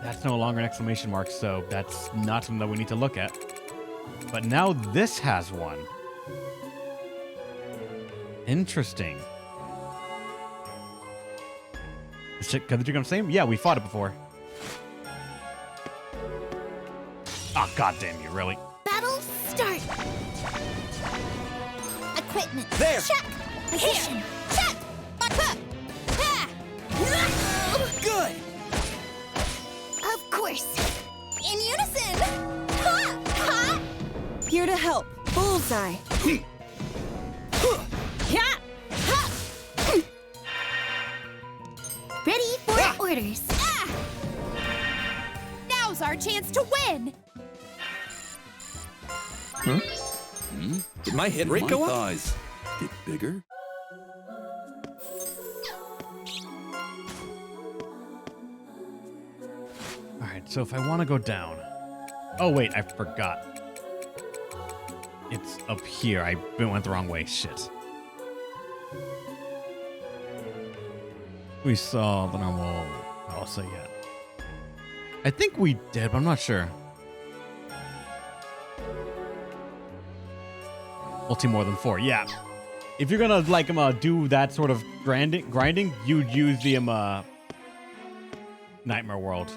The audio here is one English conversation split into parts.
That's no longer an exclamation mark, so that's not something that we need to look at. But now this has one. Interesting. Is it the chicken the same? Yeah, we fought it before. Oh, goddamn you, really? Battle start. Equipment. There. Check. Position. Check. Good. Of course. In unison. Ha! Ha! Here to help. Bullseye. Yeah. Ha! Ready for orders. Ah! Now's our chance to win. Huh? Did my hit rate go up? Thighs get bigger. All right, so if I want to go down. Oh, wait, I forgot. It's up here. I went the wrong way. Shit. We saw the normal. I'll say yeah. I think we did, but I'm not sure. Multi more than 4. Yeah. If you're gonna like do that sort of grinding, you'd use the Nightmare World.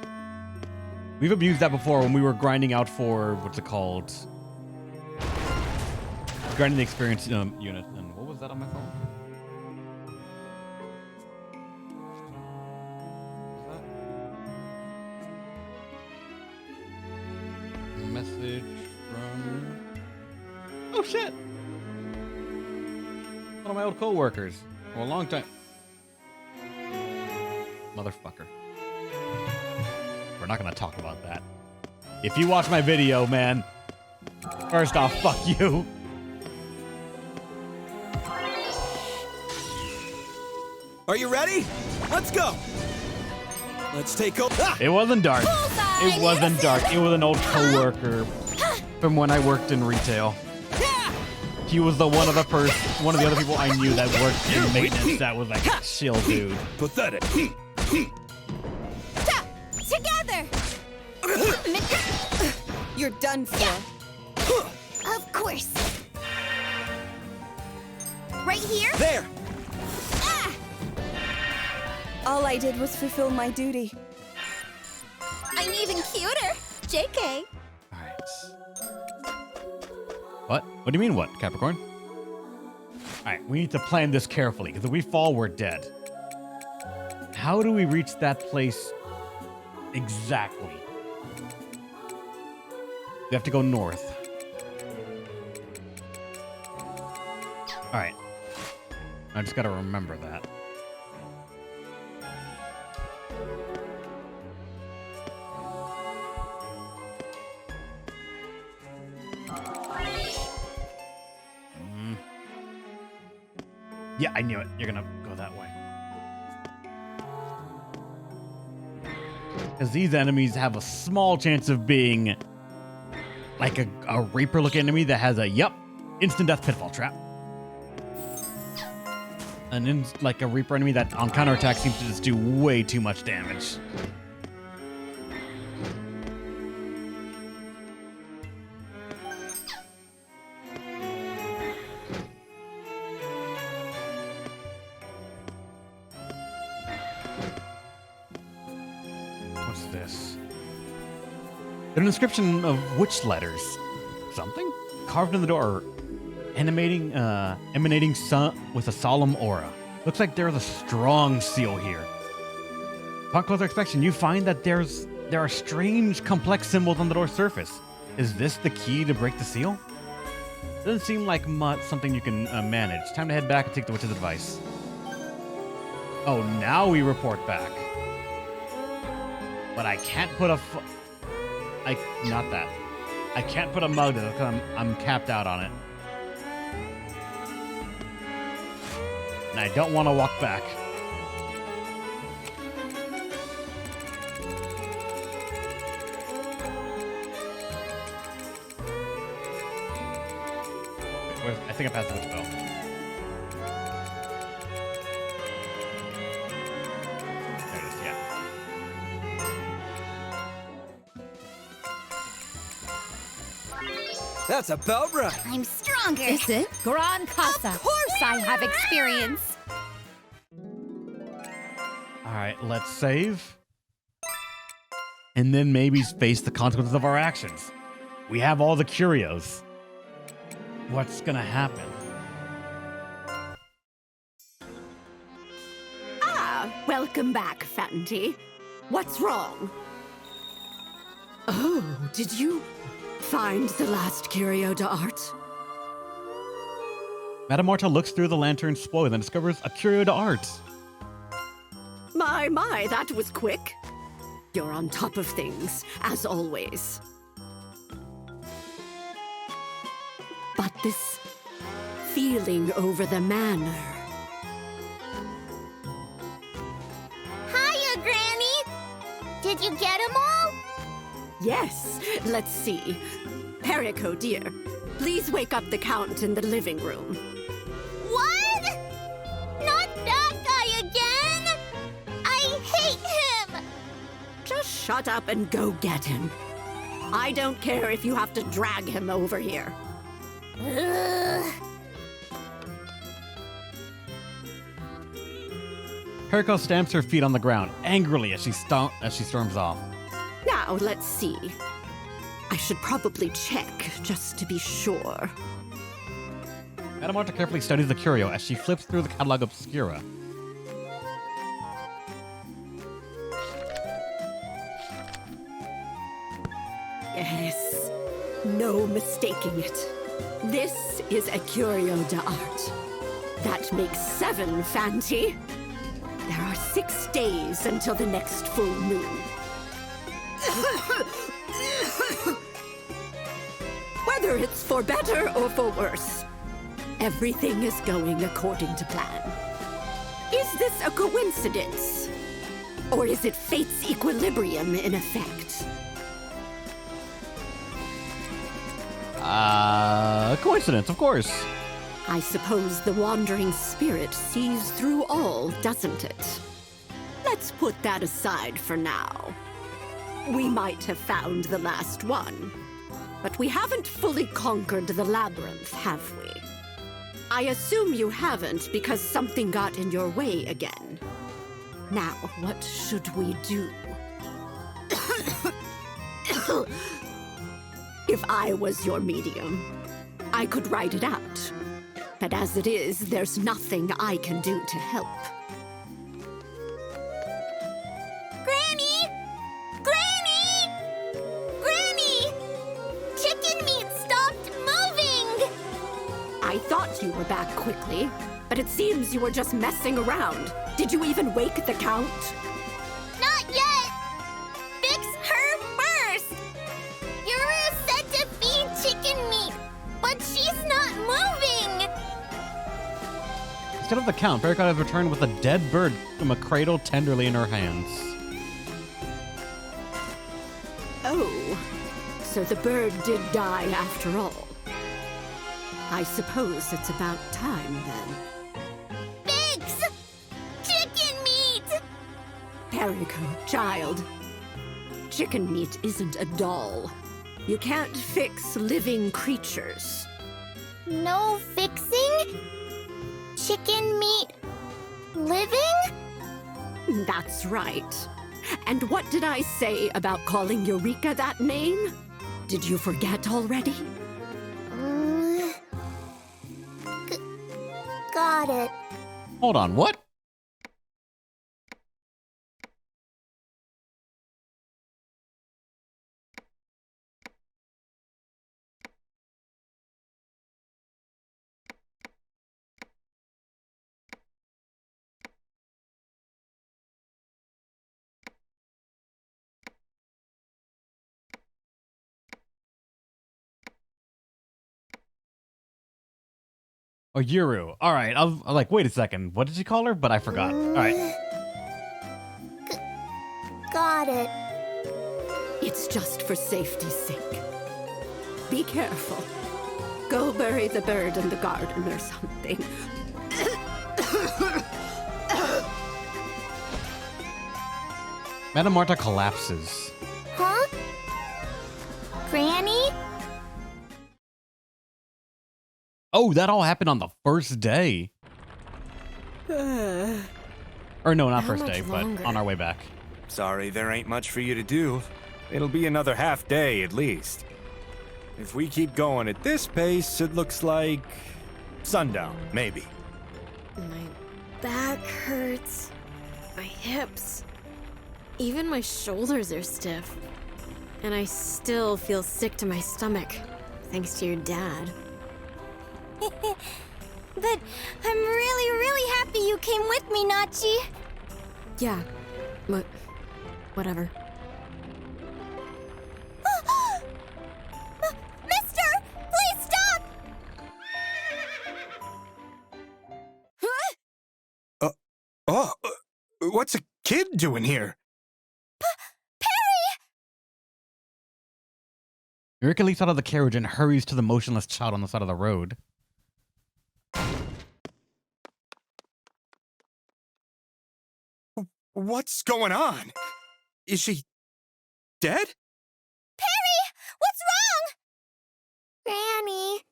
We've abused that before when we were grinding out for what's it called? Grinding the experience unit. And what was that on my phone? Message from. Oh shit! One of my old co-workers for a long time. Motherfucker. We're not gonna talk about that. If you watch my video, man, first off, fuck you. Are you ready? Let's go. Let's take over. Ah! It wasn't dark. Bullseye! It wasn't dark. It was an old co-worker from when I worked in retail. He was the one of the other people I knew that worked in maintenance that was like a chill dude. Pathetic. Together. You're done for. Of course. Right here. There. Ah! All I did was fulfill my duty. I'm even cuter. JK. All right. What? What do you mean what, Capricorn? All right, we need to plan this carefully, because if we fall, we're dead. How do we reach that place exactly? We have to go north. All right. I just got to remember that. Yeah, I knew it. You're gonna go that way. Because these enemies have a small chance of being like a Reaper-looking enemy that has a, instant death pitfall trap. Like a Reaper enemy that on counterattack seems to just do way too much damage. What's this? An inscription of which letters? Something? Carved in the door, emanating with a solemn aura. Looks like there's a strong seal here. Upon closer inspection, you find that there are strange, complex symbols on the door's surface. Is this the key to break the seal? Doesn't seem like something you can manage. Time to head back and take the witch's advice. Oh, now we report back. But I can't put not that. I can't put a mug to it because I'm capped out on it. And I don't want to walk back. Wait, I think I passed the witch bell. There it is, yeah. That's about right. I'm stronger. Is it? Gran Casa. Of course I have experience. All right, let's save. And then maybe face the consequences of our actions. We have all the Curios. What's gonna happen? Welcome back, Fanty. What's wrong? Oh, did you find the last Curio d'Art? Madame Marta looks through the lantern's spoil and discovers a Curio d'Art. My, that was quick. You're on top of things, as always. But this feeling over the manor... Hiya, Granny. Did you get them all? Yes, let's see. Perico, dear, please wake up the Count in the living room. What? Not that guy again? I hate him. Just shut up and go get him. I don't care if you have to drag him over here. Ugh. Perico stamps her feet on the ground angrily as she storms off. Now, let's see. I should probably check, just to be sure. Madame Marta carefully studies the Curio as she flips through the catalog obscura. Yes, no mistaking it. This is a Curio d'Art. That makes 7, Fanty. There are 6 days until the next full moon. Whether it's for better or for worse, everything is going according to plan. Is this a coincidence? Or is it fate's equilibrium in effect? Coincidence, of course. I suppose the wandering spirit sees through all, doesn't it? Let's put that aside for now. We might have found the last one, but we haven't fully conquered the labyrinth, have we? I assume you haven't because something got in your way again. Now, what should we do? If I was your medium, I could write it out. But as it is, there's nothing I can do to help. Granny! Granny! Granny! Chicken meat stopped moving! I thought you were back quickly, but it seems you were just messing around. Did you even wake the Count? Not yet! Fix her first! Eureka said to feed chicken meat, but she's not moving! Instead of the Count, Perico has returned with a dead bird from a cradle tenderly in her hands. Oh, so the bird did die after all. I suppose it's about time then. Fix! Chicken meat! Perico, child. Chicken meat isn't a doll. You can't fix living creatures. No fixing? Chicken meat living? That's right. And what did I say about calling Eureka that name? Did you forget already? Got it. Hold on, what? Oh, Yuru. All right. I'm like, wait a second. What did you call her? But I forgot. All right. Got it. It's just for safety's sake. Be careful. Go bury the bird in the garden or something. Madame Marta collapses. Huh? Granny? Oh, that all happened on the first day. Or no, not How first much day, longer? but on our way back. Sorry, there ain't much for you to do. It'll be another half day at least. If we keep going at this pace, it looks like sundown, maybe. My back hurts. My hips. Even my shoulders are stiff. And I still feel sick to my stomach, thanks to your dad. But I'm really, really happy you came with me, Nachi. Yeah, but whatever. Mister, please stop! What's a kid doing here? Eureka leaps out of the carriage and hurries to the motionless child on the side of the road. What's going on? Is she dead? Perry, what's wrong? Granny.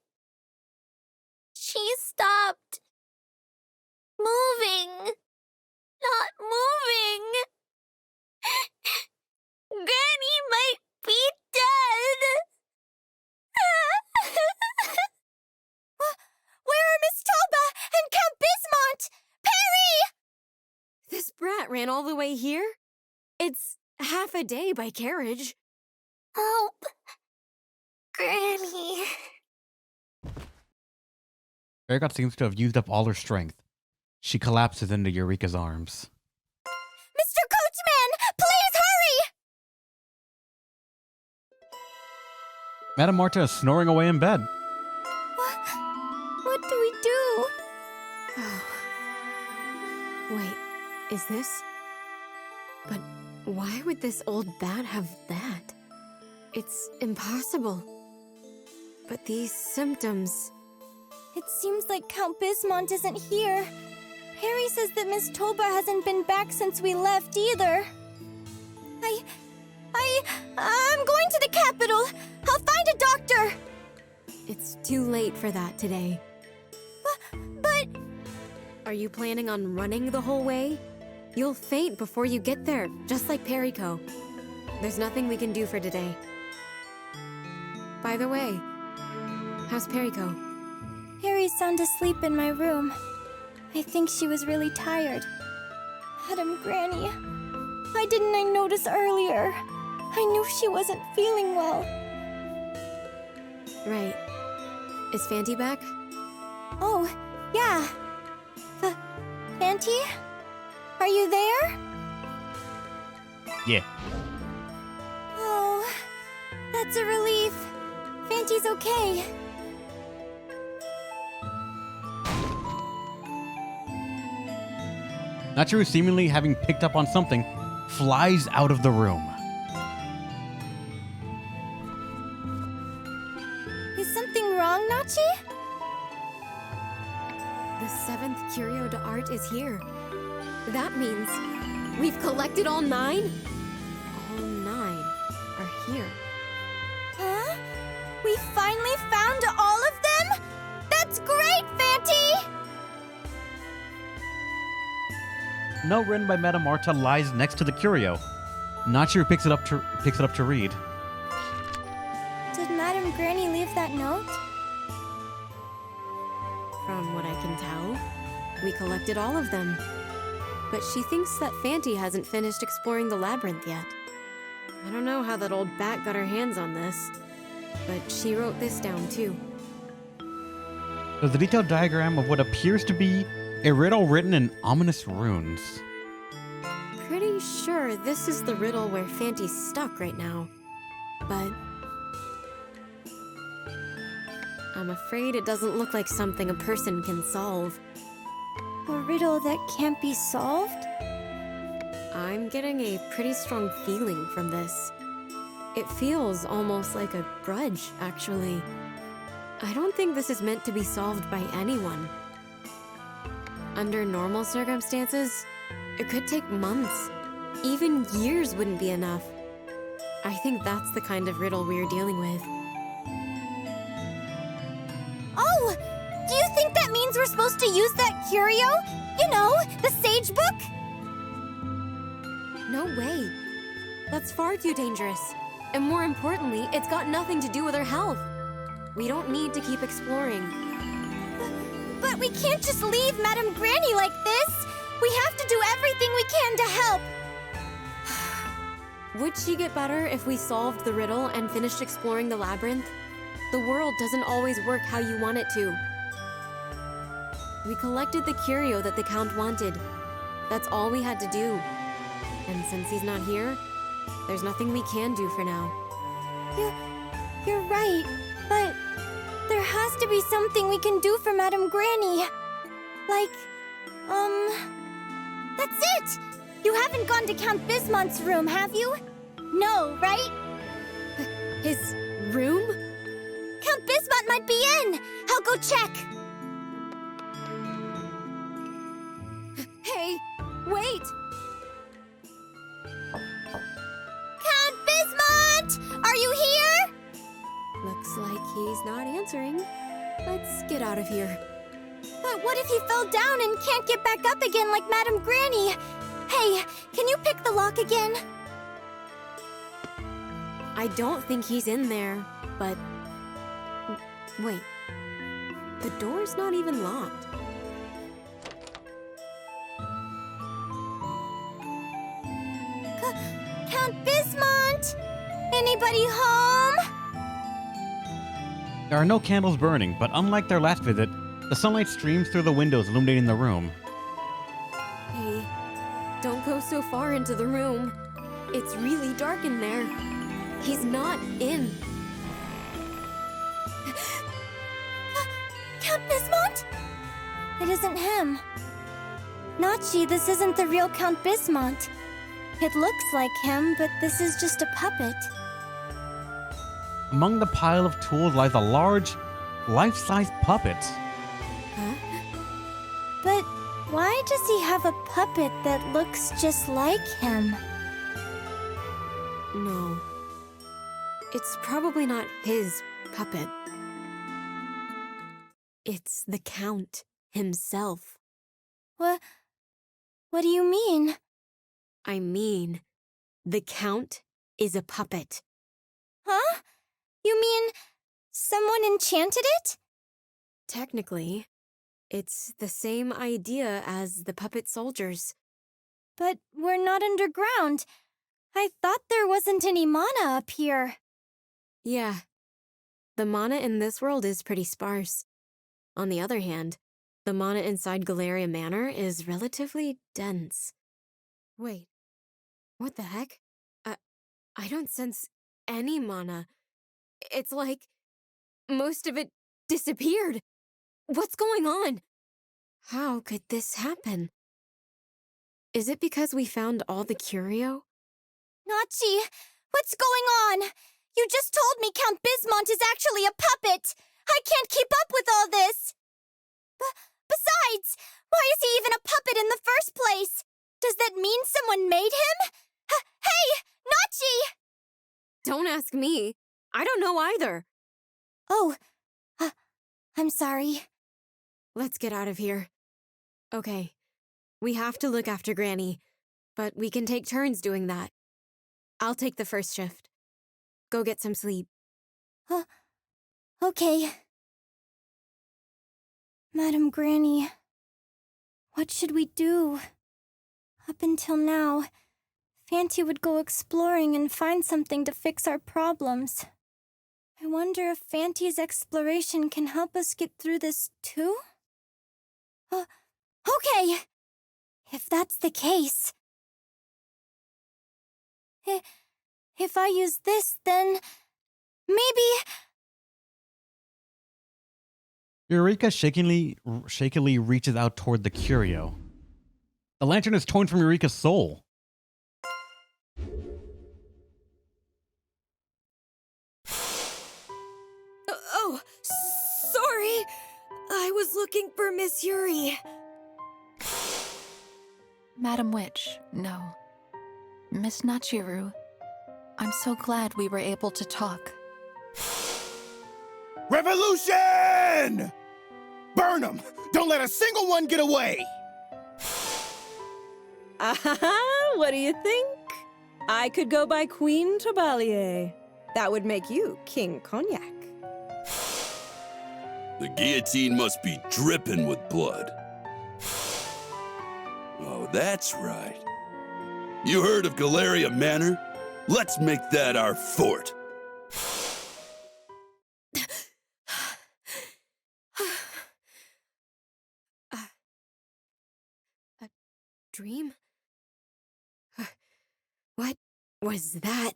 She stopped moving. Not moving. Granny might be dead. Where are Miss Toba and Count Bismont? Perry! This brat ran all the way here? It's half a day by carriage. Help. Granny. Eureka seems to have used up all her strength. She collapses into Eureka's arms. Mr. Coachman, please hurry! Madame Marta is snoring away in bed. What do we do? Oh. Wait, is this? But why would this old bat have that? It's impossible. But these symptoms... It seems like Count Bismont isn't here. Harry says that Miss Toba hasn't been back since we left either. I'm going to the capital. I'll find a doctor. It's too late for that today. But Are you planning on running the whole way? You'll faint before you get there, just like Perico. There's nothing we can do for today. By the way, how's Perico? Harry's sound asleep in my room. I think she was really tired. Madam Granny, why didn't I notice earlier? I knew she wasn't feeling well. Right. Is Fanty back? Oh, yeah. Auntie? Are you there? Yeah. Oh, that's a relief. Fanty's okay. Nachiru, seemingly having picked up on something, flies out of the room. Is something wrong, Nachi? The 7th Curio de Art is here. That means we've collected all 9? All 9 are here. Huh? We finally found all of them? That's great, Fanty! Note written by Madame Marta lies next to the Curio. Nachiru picks it up to read. Did Madam Granny leave that note? From what I can tell, we collected all of them. But she thinks that Fanty hasn't finished exploring the labyrinth yet. I don't know how that old bat got her hands on this, but she wrote this down too. There's a detailed diagram of what appears to be a riddle written in ominous runes. Pretty sure this is the riddle where Fanty's stuck right now. But I'm afraid it doesn't look like something a person can solve. A riddle that can't be solved? I'm getting a pretty strong feeling from this. It feels almost like a grudge, actually. I don't think this is meant to be solved by anyone. Under normal circumstances, it could take months. Even years wouldn't be enough. I think that's the kind of riddle we're dealing with. Oh! supposed to use that curio? You know, the sage book? No way. That's far too dangerous. And more importantly, it's got nothing to do with her health. We don't need to keep exploring. But we can't just leave Madame Granny like this. We have to do everything we can to help. Would she get better if we solved the riddle and finished exploring the labyrinth? The world doesn't always work how you want it to. We collected the curio that the Count wanted. That's all we had to do. And since he's not here, there's nothing we can do for now. You're right, but there has to be something we can do for Madame Granny. Like, that's it! You haven't gone to Count Bismont's room, have you? No, right? His room? Count Bismont might be in! I'll go check! Hey, wait! Count Bismont! Are you here? Looks like he's not answering. Let's get out of here. But what if he fell down and can't get back up again like Madame Granny? Hey, can you pick the lock again? I don't think he's in there, but... Wait. The door's not even locked. Count Bismont! Anybody home? There are no candles burning, but unlike their last visit, the sunlight streams through the windows illuminating the room. Hey, don't go so far into the room. It's really dark in there. He's not in. Count Bismont? It isn't him. Nachi, this isn't the real Count Bismont. It looks like him, but this is just a puppet. Among the pile of tools lies a large, life-size puppet. Huh? But why does he have a puppet that looks just like him? No. It's probably not his puppet. It's the Count himself. What do you mean? I mean, the Count is a puppet. Huh? You mean someone enchanted it? Technically, it's the same idea as the puppet soldiers. But we're not underground. I thought there wasn't any mana up here. Yeah. The mana in this world is pretty sparse. On the other hand, the mana inside Galleria Manor is relatively dense. Wait. What the heck? I don't sense any mana. It's like most of it disappeared. What's going on? How could this happen? Is it because we found all the curio? Nachi, what's going on? You just told me Count Bismont is actually a puppet. I can't keep up with all this. Besides, why is he even a puppet in the first place? Does that mean someone made him? Hey, Nachi! Don't ask me. I don't know either. Oh, I'm sorry. Let's get out of here. Okay, we have to look after Granny, but we can take turns doing that. I'll take the first shift. Go get some sleep. Okay. Madame Granny, what should we do? Up until now, Fanty would go exploring and find something to fix our problems. I wonder if Fanty's exploration can help us get through this too? Okay! If that's the case... If I use this, then... maybe... Eureka shakily reaches out toward the curio. The lantern is torn from Eureka's soul. Oh, sorry. I was looking for Miss Yuri. Madam Witch, no. Miss Nachiru, I'm so glad we were able to talk. Revolution! Burn them! Don't let a single one get away! Ah, what do you think? I could go by Queen Tabalier. That would make you King Cognac. The guillotine must be dripping with blood. Oh, that's right. You heard of Galleria Manor? Let's make that our fort. A dream? What was that?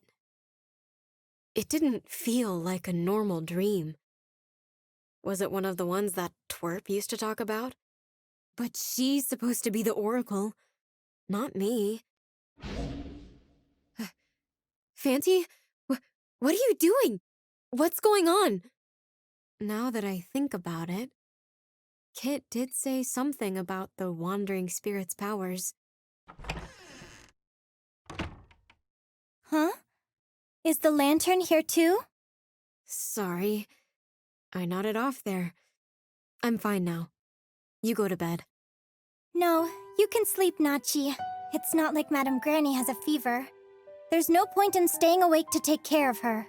It didn't feel like a normal dream. Was it one of the ones that Twerp used to talk about? But she's supposed to be the Oracle, not me. Fancy? What are you doing? What's going on? Now that I think about it, Kit did say something about the Wandering Spirit's powers. Huh? Is the lantern here too? Sorry. I nodded off there. I'm fine now. You go to bed. No, you can sleep, Nachi. It's not like Madame Granny has a fever. There's no point in staying awake to take care of her.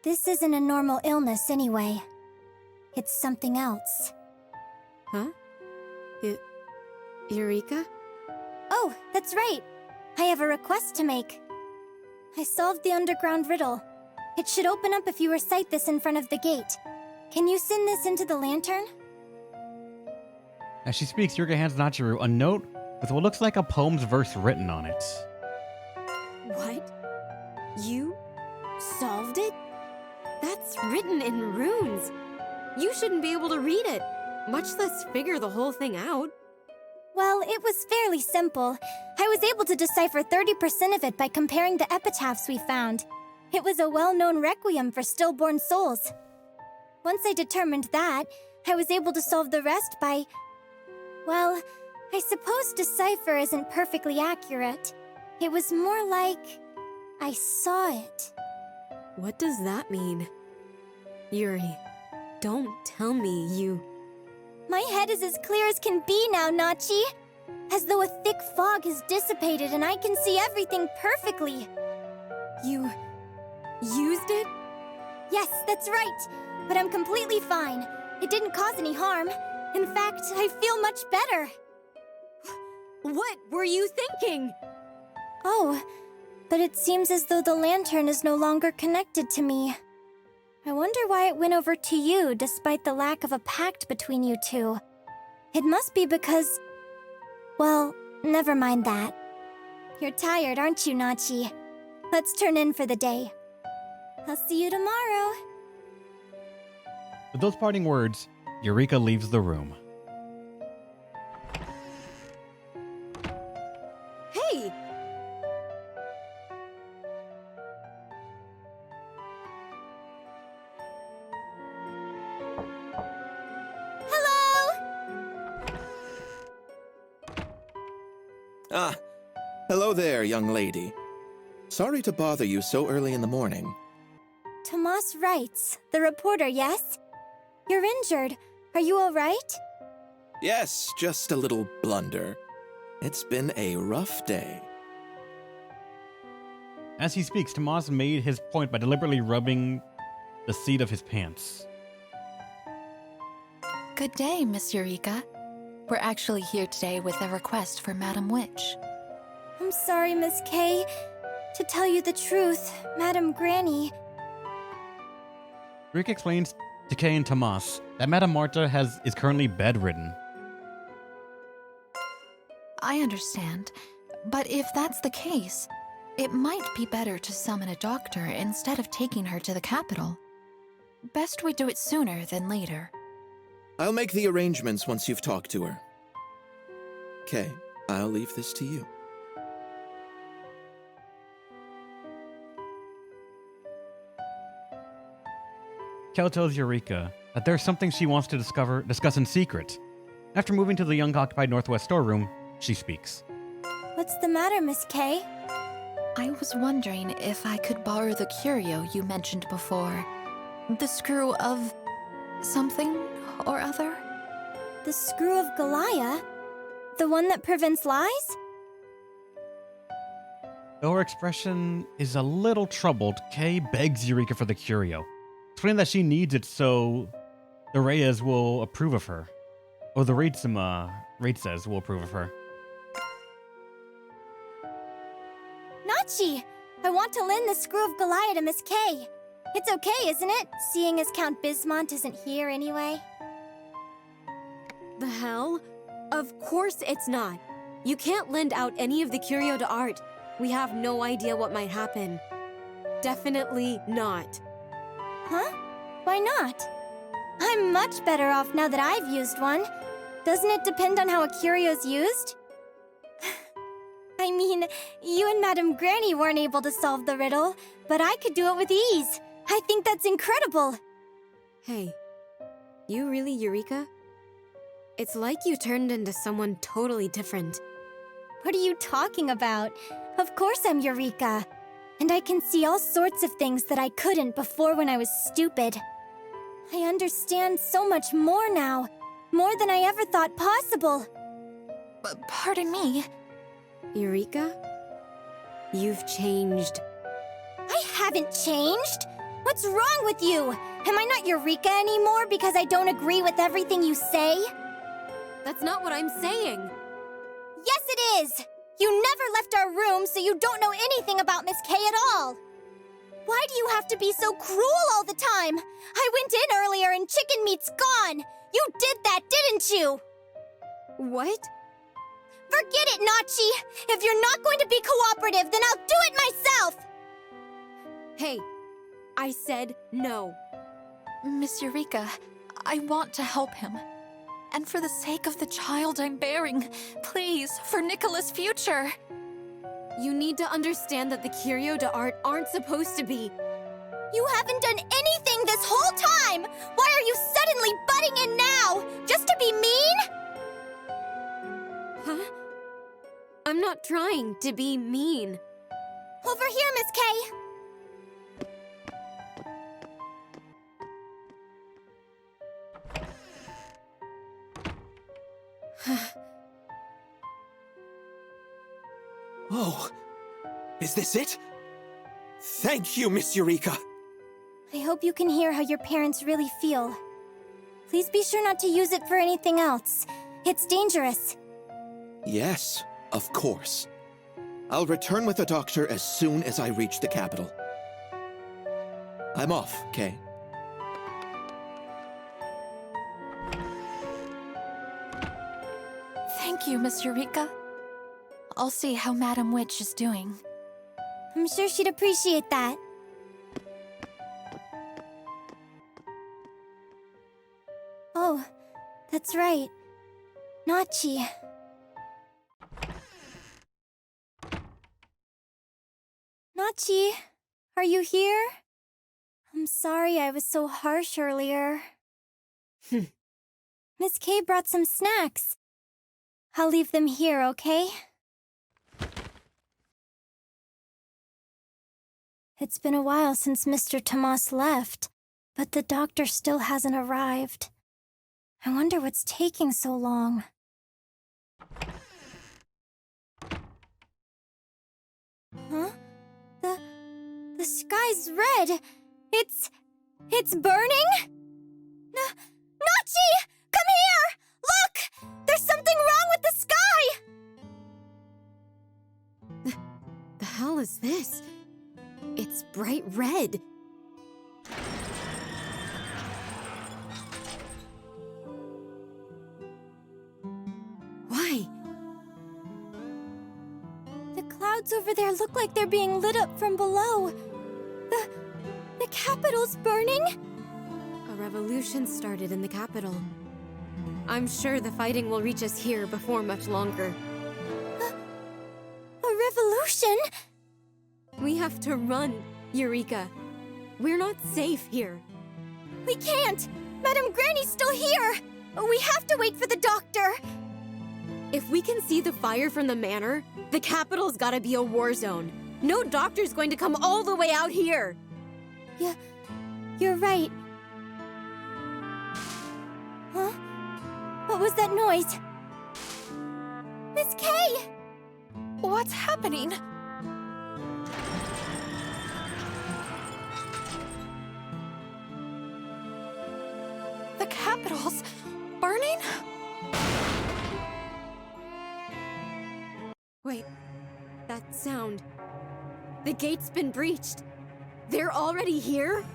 This isn't a normal illness anyway. It's something else. Huh? Eureka? Oh, that's right. I have a request to make. I solved the underground riddle. It should open up if you recite this in front of the gate. Can you send this into the lantern? As she speaks, Eureka hands Nachiru a note with what looks like a poem's verse written on it. What? You solved it? That's written in runes. You shouldn't be able to read it, much less figure the whole thing out. Well, it was fairly simple. I was able to decipher 30% of it by comparing the epitaphs we found. It was a well-known requiem for stillborn souls. Once I determined that, I was able to solve the rest by... Well, I suppose decipher isn't perfectly accurate. It was more like... I saw it. What does that mean? Yuri, don't tell me you... My head is as clear as can be now, Nachi. As though a thick fog has dissipated and I can see everything perfectly. You... used it? Yes, that's right. But I'm completely fine. It didn't cause any harm. In fact, I feel much better. What were you thinking? Oh, but it seems as though the lantern is no longer connected to me. I wonder why it went over to you despite the lack of a pact between you two. It must be because... Well, never mind that. You're tired, aren't you, Nachi? Let's turn in for the day. I'll see you tomorrow. With those parting words, Eureka leaves the room. Hey! Ah, hello there, young lady. Sorry to bother you so early in the morning. Tomas writes, the reporter, yes? You're injured. Are you all right? Yes, just a little blunder. It's been a rough day. As he speaks, Tomas made his point by deliberately rubbing the seat of his pants. Good day, Miss Eureka. We're actually here today with a request for Madam Witch. I'm sorry, Miss Kay. To tell you the truth, Madame Granny... Rick explains to Kay and Tomas that Madame Marta is currently bedridden. I understand, but if that's the case, it might be better to summon a doctor instead of taking her to the capital. Best we do it sooner than later. I'll make the arrangements once you've talked to her. Okay, I'll leave this to you. Kel tells Eureka that there's something she wants to discuss in secret. After moving to the unoccupied northwest storeroom, she speaks. What's the matter, Miss Kay? I was wondering if I could borrow the Curio you mentioned before. The screw of something or other? The Screw of Gallia? The one that prevents lies? Though her expression is a little troubled, Kay begs Eureka for the Curio, explaining that she needs it so the Reyes will approve of her. Or the Raid says will approve of her. Nachi! I want to lend the Screw of Gallia to Miss Kay. It's okay, isn't it? Seeing as Count Bismont isn't here anyway. The hell? Of course it's not. You can't lend out any of the Curio to Art. We have no idea what might happen. Definitely not. Huh? Why not? I'm much better off now that I've used one. Doesn't it depend on how a curio's used? I mean, you and Madame Granny weren't able to solve the riddle, but I could do it with ease. I think that's incredible. Hey, you really Eureka? It's like you turned into someone totally different. What are you talking about? Of course I'm Eureka. And I can see all sorts of things that I couldn't before when I was stupid. I understand so much more now. More than I ever thought possible. Pardon me? Eureka? You've changed. I haven't changed. What's wrong with you? Am I not Eureka anymore because I don't agree with everything you say? That's not what I'm saying. Yes, it is! You never left our room, so you don't know anything about Miss Kay at all. Why do you have to be so cruel all the time? I went in earlier and chicken meat's gone. You did that, didn't you? What? Forget it, Nachi! If you're not going to be cooperative, then I'll do it myself! Hey, I said no. Miss Eureka, I want to help him. And for the sake of the child I'm bearing, please, for Nicola's future. You need to understand that the Curio de Art aren't supposed to be. You haven't done anything this whole time! Why are you suddenly butting in now? Just to be mean? Huh? I'm not trying to be mean. Over here, Miss Kay! Oh, is this it? Thank you, Miss Eureka. I hope you can hear how your parents really feel. Please be sure not to use it for anything else. It's dangerous. Yes, of course. I'll return with the doctor as soon as I reach the capital. I'm off, Kay. Thank you, Miss Eureka. I'll see how Madam Witch is doing. I'm sure she'd appreciate that. Oh, that's right. Nachi. Nachi, are you here? I'm sorry I was so harsh earlier. Miss Kay brought some snacks. I'll leave them here, okay? It's been a while since Mr. Tomas left, but the doctor still hasn't arrived. I wonder what's taking so long. Huh? The sky's red. It's burning? Nachi! Come here! Look! There's something wrong with the sky! The hell is this? It's bright red. Why? The clouds over there look like they're being lit up from below. The capital's burning? A revolution started in the capital. I'm sure the fighting will reach us here before much longer. A revolution? We have to run, Eureka. We're not safe here. We can't! Madame Granny's still here! We have to wait for the doctor! If we can see the fire from the manor, the capital's gotta be a war zone. No doctor's going to come all the way out here! You're right. Huh? What was that noise? Miss K! What's happening? The capital's burning? Wait, that sound. The gate's been breached. They're already here?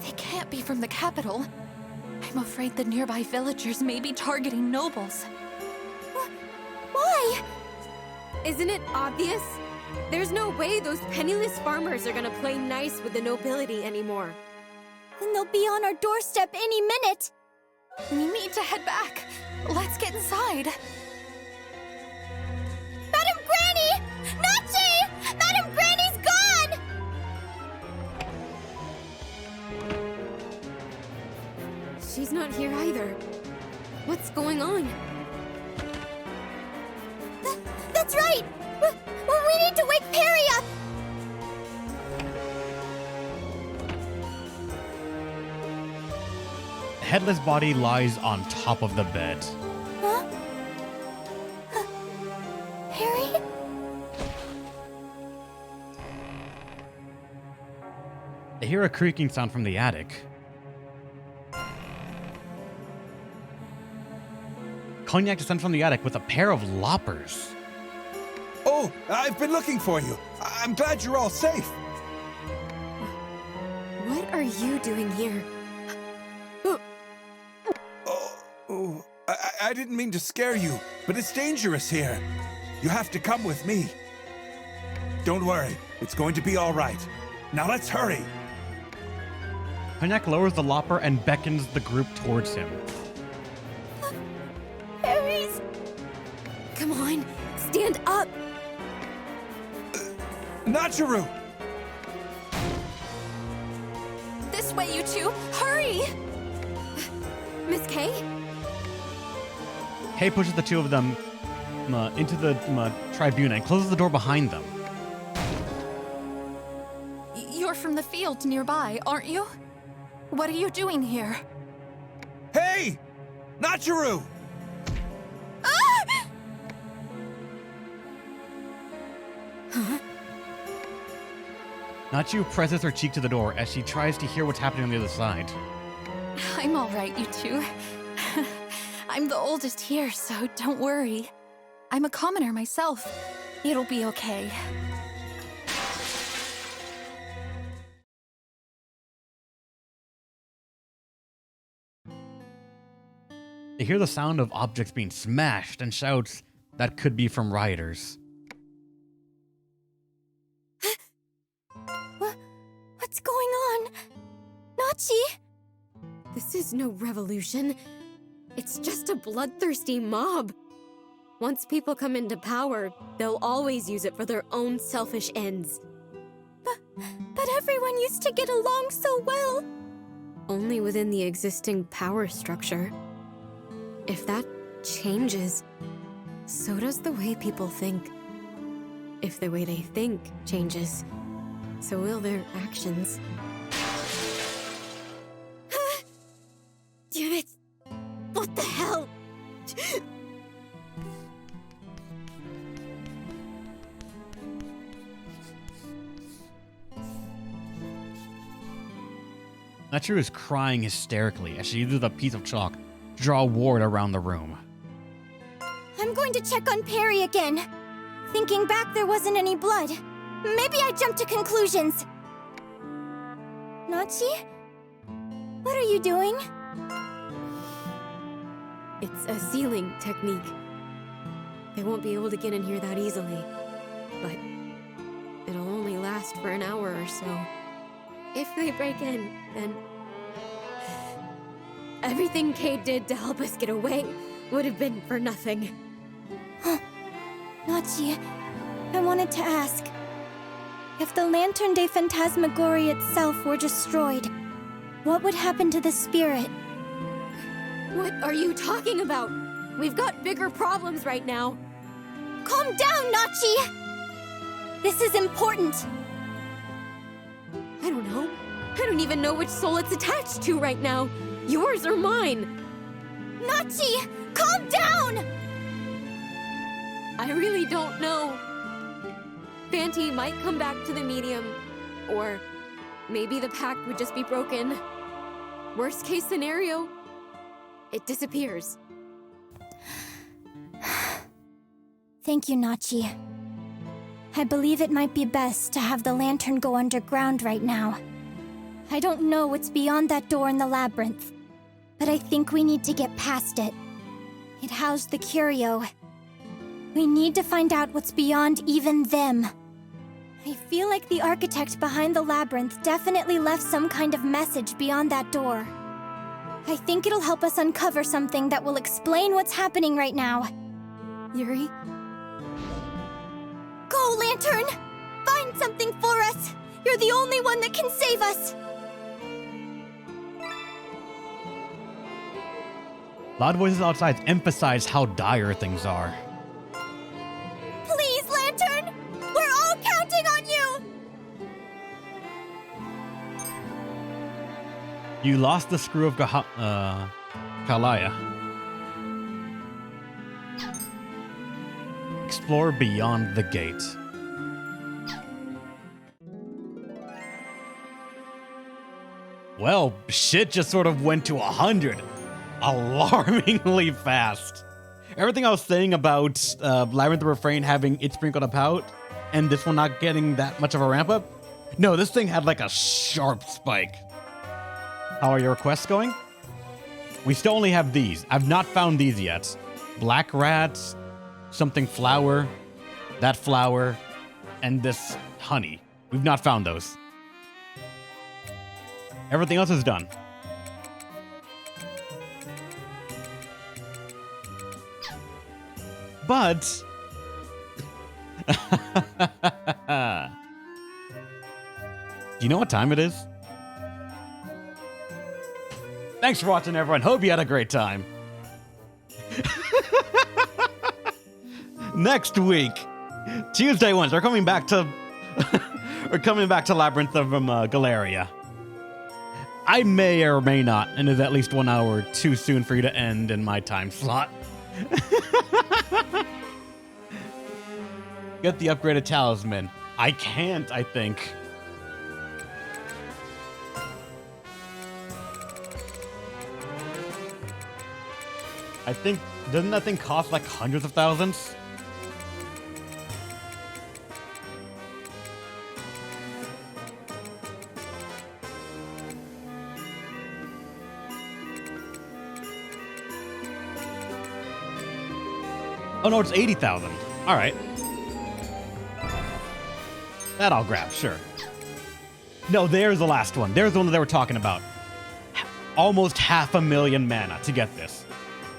They can't be from the capital. I'm afraid the nearby villagers may be targeting nobles. Why? Isn't it obvious? There's no way those penniless farmers are gonna play nice with the nobility anymore. Then they'll be on our doorstep any minute. We need to head back. Let's get inside. Madam Granny! Nachi! Madam Granny's gone! She's not here either. What's going on? That's right! We need to wake Perry up! The headless body lies on top of the bed. Huh? Perry? They hear a creaking sound from the attic. Cognac descends from the attic with a pair of loppers. Oh, I've been looking for you. I'm glad you're all safe. What are you doing here? I didn't mean to scare you, but it's dangerous here. You have to come with me. Don't worry, it's going to be all right. Now let's hurry. Cognac lowers the lopper and beckons the group towards him. Perry's... Come on, stand up! Nachiru! This way, you two! Hurry! Miss K? Kay pushes the two of them into the tribune and closes the door behind them. You're from the field nearby, aren't you? What are you doing here? Hey! Nachiru! Nachiru presses her cheek to the door as she tries to hear what's happening on the other side. I'm all right, you two. I'm the oldest here, so don't worry. I'm a commoner myself. It'll be okay. They hear the sound of objects being smashed and shouts that could be from rioters. What's going on? Nachi? This is no revolution. It's just a bloodthirsty mob. Once people come into power, they'll always use it for their own selfish ends. But everyone used to get along so well. Only within the existing power structure. If that changes, so does the way people think. If the way they think changes, so will their actions. Damn it! What the hell? Nachiru is crying hysterically as she uses a piece of chalk to draw a ward around the room. I'm going to check on Perry again. Thinking back, there wasn't any blood. Maybe I jumped to conclusions. Nachi? What are you doing? It's a sealing technique. They won't be able to get in here that easily. But it'll only last for an hour or so. If they break in, then everything Kate did to help us get away would have been for nothing. Nachi, I wanted to ask. If the Lantern de Phantasmagoria itself were destroyed, what would happen to the spirit? What are you talking about? We've got bigger problems right now. Calm down, Nachi! This is important. I don't know. I don't even know which soul it's attached to right now. Yours or mine. Nachi, I really don't know. Fanti might come back to the medium, or maybe the pact would just be broken. Worst case scenario, it disappears. Thank you, Nachi. I believe it might be best to have the lantern go underground right now. I don't know what's beyond that door in the labyrinth, but I think we need to get past it. It housed the Curio. We need to find out what's beyond even them. I feel like the architect behind the labyrinth definitely left some kind of message beyond that door. I think it'll help us uncover something that will explain what's happening right now. Yuri? Go, Lantern! Find something for us! You're the only one that can save us! Loud voices outside emphasize how dire things are. Please, Lantern! We're all counting on you! You lost the screw of Kalaya. Explore beyond the gate. Well, shit just sort of went to 100. Alarmingly fast. Everything I was saying about Labyrinth of Refrain having it sprinkled about, and this one not getting that much of a ramp up. No, this thing had like a sharp spike. How are your quests going? We still only have these. I've not found these yet. Black rats, something flower, that flower, and this honey. We've not found those. Everything else is done. But do you know what time it is? Thanks for watching, everyone. Hope you had a great time. Next week, Tuesday Wednesday, we're coming back to Labyrinth of Galleria. I may or may not, and is at least 1 hour too soon for you to end in my time slot. Get the upgraded talisman. I can't, I think. I think, doesn't that thing cost like hundreds of thousands? Oh no, it's 80,000. All right. That I'll grab, sure. No, there's the last one. There's the one that they were talking about. Almost 500,000 mana to get this.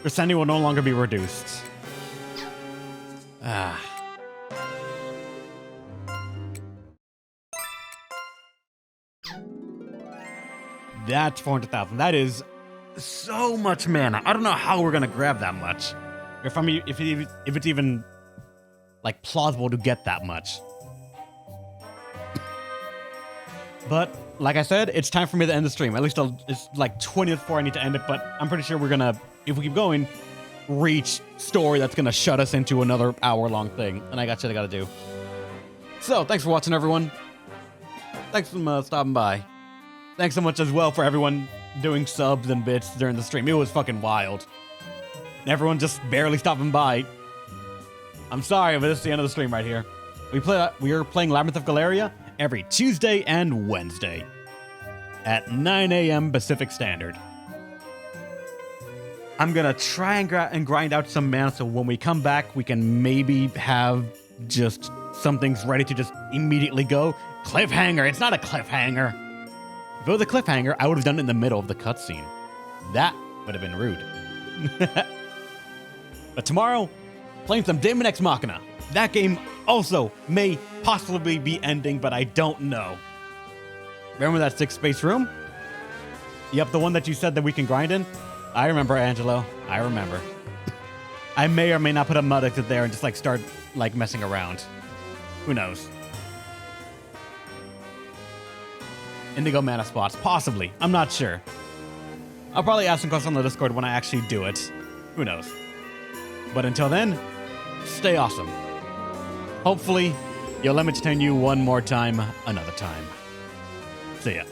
Your sanity will no longer be reduced. Ah. That's 400,000. That is so much mana. I don't know how we're gonna grab that much. If it's even like plausible to get that much. But like I said, it's time for me to end the stream. At least it's like 20 before I need to end it. But I'm pretty sure we're gonna, if we keep going, reach story that's gonna shut us into another hour-long thing. And I got shit I gotta do. So thanks for watching, everyone. Thanks for stopping by. Thanks so much as well for everyone doing subs and bits during the stream. It was fucking wild. And everyone just barely stopping by. I'm sorry, but this is the end of the stream right here. We are playing Labyrinth of Galleria every Tuesday and Wednesday at 9 a.m. Pacific Standard. I'm gonna try and grind out some mana so when we come back, we can maybe have just something's ready to just immediately go. Cliffhanger! It's not a cliffhanger! If it was a cliffhanger, I would have done it in the middle of the cutscene. That would have been rude. But tomorrow, playing some Daemon X Machina. That game also may possibly be ending, but I don't know. Remember that 6-space room? Yep, the one that you said that we can grind in? I remember, Angelo. I remember. I may or may not put a mud exit there and just like start like messing around. Who knows? Indigo mana spots, possibly. I'm not sure. I'll probably ask some questions on the Discord when I actually do it. Who knows? But until then, stay awesome. Hopefully, you'll let me entertain you one more time, another time. See ya.